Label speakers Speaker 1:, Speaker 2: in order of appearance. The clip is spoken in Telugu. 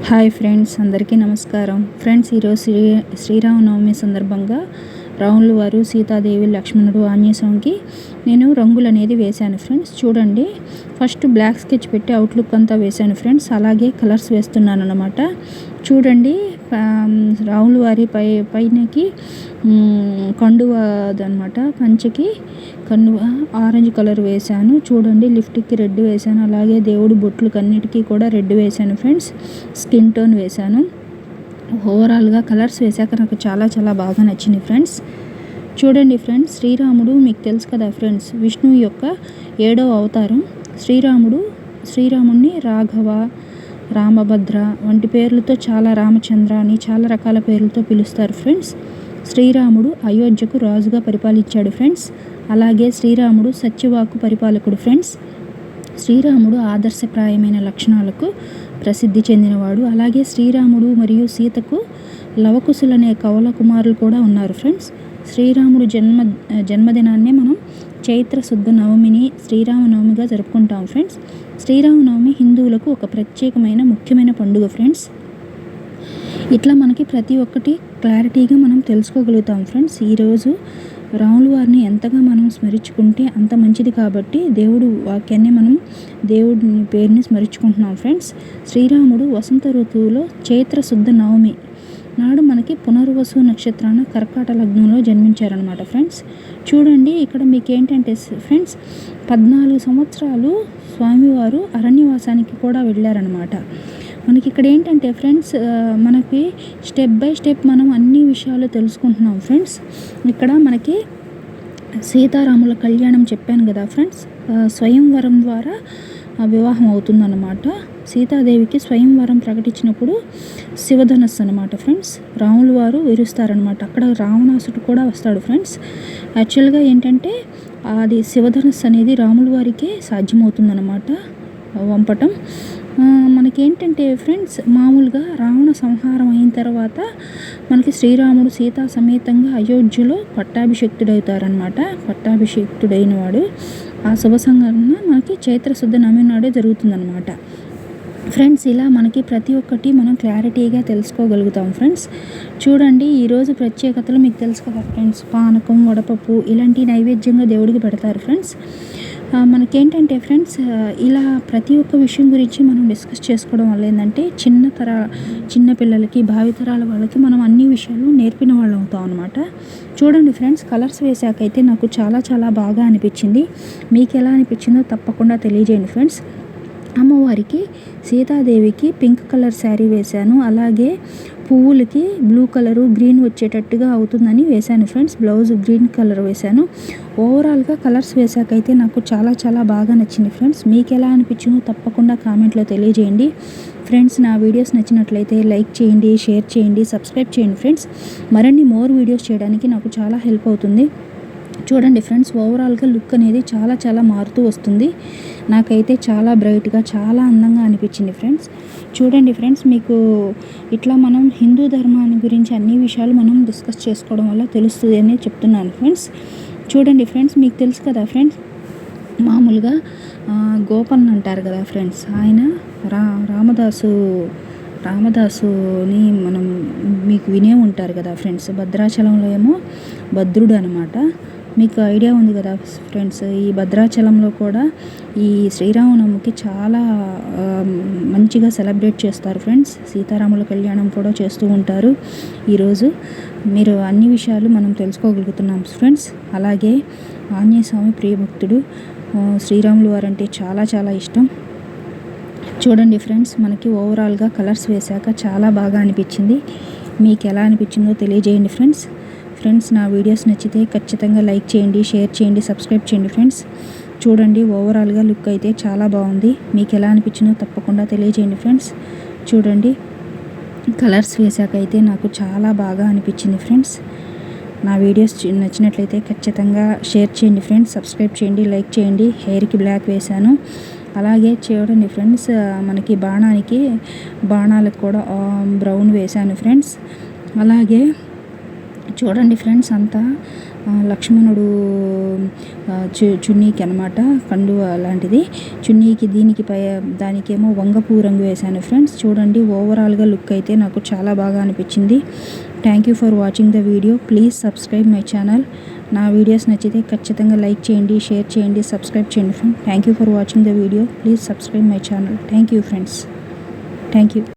Speaker 1: హాయ్ ఫ్రెండ్స్, అందరికీ నమస్కారం. ఫ్రెండ్స్, ఈరోజు శ్రీరామనవమి సందర్భంగా రాములు వారు, సీతాదేవి, లక్ష్మణుడు, ఆంజనేయ స్వామికి నేను రంగులు అనేది వేశాను ఫ్రెండ్స్. చూడండి, ఫస్ట్ బ్లాక్ స్కెచ్ పెట్టి అవుట్లుక్ అంతా వేశాను ఫ్రెండ్స్. అలాగే కలర్స్ వేస్తున్నాను అన్నమాట. చూడండి, రాములు వారి పైనకి కండువ అదనమాట, పంచకి కండువ ఆరెంజ్ కలర్ వేశాను. చూడండి, లిఫ్ట్కి రెడ్ వేశాను. అలాగే దేవుడి బొట్లకు అన్నిటికీ కూడా రెడ్ వేశాను ఫ్రెండ్స్. స్కిన్ టోన్ వేశాను. ఓవరాల్గా కలర్స్ వేశాక నాకు చాలా బాగా నచ్చింది ఫ్రెండ్స్. చూడండి ఫ్రెండ్స్, శ్రీరాముడు మీకు తెలుసు కదా ఫ్రెండ్స్, విష్ణువు యొక్క 7వ అవతారం. శ్రీరాముడిని రాఘవ, రామభద్ర వంటి పేర్లతో, రామచంద్ర అని చాలా రకాల పేర్లతో పిలుస్తారు ఫ్రెండ్స్. శ్రీరాముడు అయోధ్యకు రాజుగా పరిపాలించాడు ఫ్రెండ్స్. అలాగే శ్రీరాముడు సత్యవాకు పరిపాలకుడు ఫ్రెండ్స్. శ్రీరాముడు ఆదర్శప్రాయమైన లక్షణాలకు ప్రసిద్ధి చెందినవాడు. అలాగే శ్రీరాముడు మరియు సీతకు లవకుశులనే కవల కుమారులు కూడా ఉన్నారు ఫ్రెండ్స్. శ్రీరాముడు జన్మదినాన్నే మనం చైత్ర శుద్ధ నవమిని శ్రీరామనవమిగా జరుపుకుంటాం ఫ్రెండ్స్. శ్రీరామనవమి హిందువులకు ఒక ప్రత్యేకమైన ముఖ్యమైన పండుగ ఫ్రెండ్స్. ఇట్లా మనకి ప్రతి ఒక్కటి క్లారిటీగా మనం తెలుసుకోగలుగుతాం ఫ్రెండ్స్. ఈరోజు రాములు వారిని ఎంతగా మనం స్మరించుకుంటే అంత మంచిది కాబట్టి దేవుడు వాక్యాన్ని మనం దేవుడి పేరుని స్మరించుకుంటున్నాం ఫ్రెండ్స్. శ్రీరాముడు వసంత ఋతువులో చైత్ర శుద్ధ నవమి నాడు మనకి పునర్వసు నక్షత్రాన కర్కాట లగ్నంలో జన్మించారనమాట ఫ్రెండ్స్. చూడండి, ఇక్కడ మీకు ఏంటంటే ఫ్రెండ్స్, 14 సంవత్సరాలు స్వామివారు అరణ్యవాసానికి కూడా వెళ్ళారనమాట. మనకి ఇక్కడ ఏంటంటే ఫ్రెండ్స్, మనకి స్టెప్ బై స్టెప్ మనం అన్ని విషయాలు తెలుసుకుంటున్నాం ఫ్రెండ్స్. ఇక్కడ మనకి సీతారాముల కళ్యాణం చెప్పాను కదా ఫ్రెండ్స్, స్వయంవరం ద్వారా వివాహం అవుతుందన్నమాట. సీతాదేవికి స్వయంవరం ప్రకటించినప్పుడు శివధనస్సు అనమాట ఫ్రెండ్స్, రాములు వారు విరుస్తారనమాట. అక్కడ రావణాసుడు కూడా వస్తాడు ఫ్రెండ్స్. యాక్చువల్గా ఏంటంటే అది శివధనస్సు అనేది రాములు వారికే సాధ్యమవుతుందన్నమాట వంపటం. మనకేంటంటే ఫ్రెండ్స్, మామూలుగా రావణ సంహారం అయిన తర్వాత మనకి శ్రీరాముడు సీతా సమేతంగా అయోధ్యలో పట్టాభిషిక్తుడవుతారనమాట. పట్టాభిషిక్తుడైన వాడు ఆ శుభ సంఘటన మనకి చైత్ర శుద్ధ నవమి నాడే జరుగుతుందనమాట ఫ్రెండ్స్. ఇలా మనకి ప్రతి ఒక్కటి మనం క్లారిటీగా తెలుసుకోగలుగుతాం ఫ్రెండ్స్. చూడండి, ఈరోజు ప్రత్యేకతలు మీకు తెలుసు కదా ఫ్రెండ్స్, పానకం, వడపప్పు ఇలాంటి నైవేద్యంగా దేవుడికి పెడతారు ఫ్రెండ్స్. మనకేంటంటే ఫ్రెండ్స్, ఇలా ప్రతి ఒక్క విషయం గురించి మనం డిస్కస్ చేసుకోవడం వల్ల ఏంటంటే చిన్న పిల్లలకి, భావితరాల వాళ్ళకి మనం అన్ని విషయాలు నేర్పిన వాళ్ళం అవుతాం అనమాట. చూడండి ఫ్రెండ్స్, కలర్స్ వేసాకైతే నాకు చాలా బాగా అనిపించింది. మీకు ఎలా అనిపించిందో తప్పకుండా తెలియజేయండి ఫ్రెండ్స్. అమ్మవారికి, సీతాదేవికి పింక్ కలర్ శారీ వేశాను. అలాగే పువ్వులకి బ్లూ కలరు, గ్రీన్ వచ్చేటట్టుగా అవుతుందని వేశాను ఫ్రెండ్స్. బ్లౌజ్ గ్రీన్ కలర్ వేశాను. ఓవరాల్గా కలర్స్ వేసాకైతే నాకు చాలా బాగా నచ్చింది ఫ్రెండ్స్. మీకు ఎలా అనిపించిందో తప్పకుండా కామెంట్లో తెలియజేయండి ఫ్రెండ్స్. నా వీడియోస్ నచ్చినట్లయితే లైక్ చేయండి, షేర్ చేయండి, సబ్స్క్రైబ్ చేయండి ఫ్రెండ్స్. మరిన్ని మోర్ వీడియోస్ చేయడానికి నాకు చాలా హెల్ప్ అవుతుంది. చూడండి ఫ్రెండ్స్, ఓవరాల్గా లుక్ అనేది చాలా మారుతూ వస్తుంది. నాకైతే చాలా బ్రైట్గా, చాలా అందంగా అనిపించింది ఫ్రెండ్స్. చూడండి ఫ్రెండ్స్, మీకు ఇట్లా మనం హిందూ ధర్మాన్ని గురించి అన్ని విషయాలు మనం డిస్కస్ చేసుకోవడం వల్ల తెలుస్తుంది అని చెప్తున్నాను ఫ్రెండ్స్. చూడండి ఫ్రెండ్స్, మీకు తెలుసు కదా ఫ్రెండ్స్, మామూలుగా గోపన్ అంటారు కదా ఫ్రెండ్స్, ఆయన రామదాసుని మనం మీకు వినే ఉంటారు కదా ఫ్రెండ్స్. భద్రాచలంలో ఏమో భద్రుడు అనమాట. మీకు ఐడియా ఉంది కదా ఫ్రెండ్స్, ఈ భద్రాచలంలో కూడా ఈ శ్రీరామనవమికి చాలా మంచిగా సెలబ్రేట్ చేస్తారు ఫ్రెండ్స్. సీతారాముల కళ్యాణం కూడా చేస్తూ ఉంటారు ఈరోజు. మీరు అన్ని విషయాలు మనం తెలుసుకోగలుగుతున్నాం ఫ్రెండ్స్. అలాగే ఆంజనేయ స్వామి ప్రియభక్తుడు, శ్రీరాములు వారంటే చాలా ఇష్టం. చూడండి ఫ్రెండ్స్, మనకి ఓవరాల్గా కలర్స్ వేశాక చాలా బాగా అనిపించింది. మీకు ఎలా అనిపించిందో తెలియజేయండి ఫ్రెండ్స్. నా వీడియోస్ నచ్చితే ఖచ్చితంగా లైక్ చేయండి, షేర్ చేయండి, సబ్స్క్రైబ్ చేయండి ఫ్రెండ్స్. చూడండి, ఓవరాల్గా లుక్ అయితే చాలా బాగుంది. మీకు ఎలా అనిపించిందో తప్పకుండా తెలియజేయండి ఫ్రెండ్స్. చూడండి, కలర్స్ వేసాకైతే నాకు చాలా బాగా అనిపించింది ఫ్రెండ్స్. నా వీడియోస్ నచ్చినట్లయితే ఖచ్చితంగా షేర్ చేయండి ఫ్రెండ్స్, సబ్స్క్రైబ్ చేయండి, లైక్ చేయండి. హెయిర్కి బ్లాక్ వేశాను. అలాగే చూడండి ఫ్రెండ్స్, మనకి బాణాలకు కూడా బ్రౌన్ వేశాను ఫ్రెండ్స్. అలాగే చూడండి ఫ్రెండ్స్, అంతా లక్ష్మణుడు చున్నీకి అనమాట, కండువ లాంటిది చున్నీకి. దానికేమో వంగపూ రంగు వేశాను ఫ్రెండ్స్. చూడండి, ఓవరాల్గా లుక్ అయితే నాకు చాలా బాగా అనిపించింది. Thank you for watching the video. Please subscribe my channel. నా వీడియోస్ నచ్చితే ఖచ్చితంగా లైక్ చేయండి, షేర్ చేయండి, సబ్స్క్రైబ్ చేయండి friends. Thank you for watching the video. Please subscribe my channel. Thank you friends. Thank you.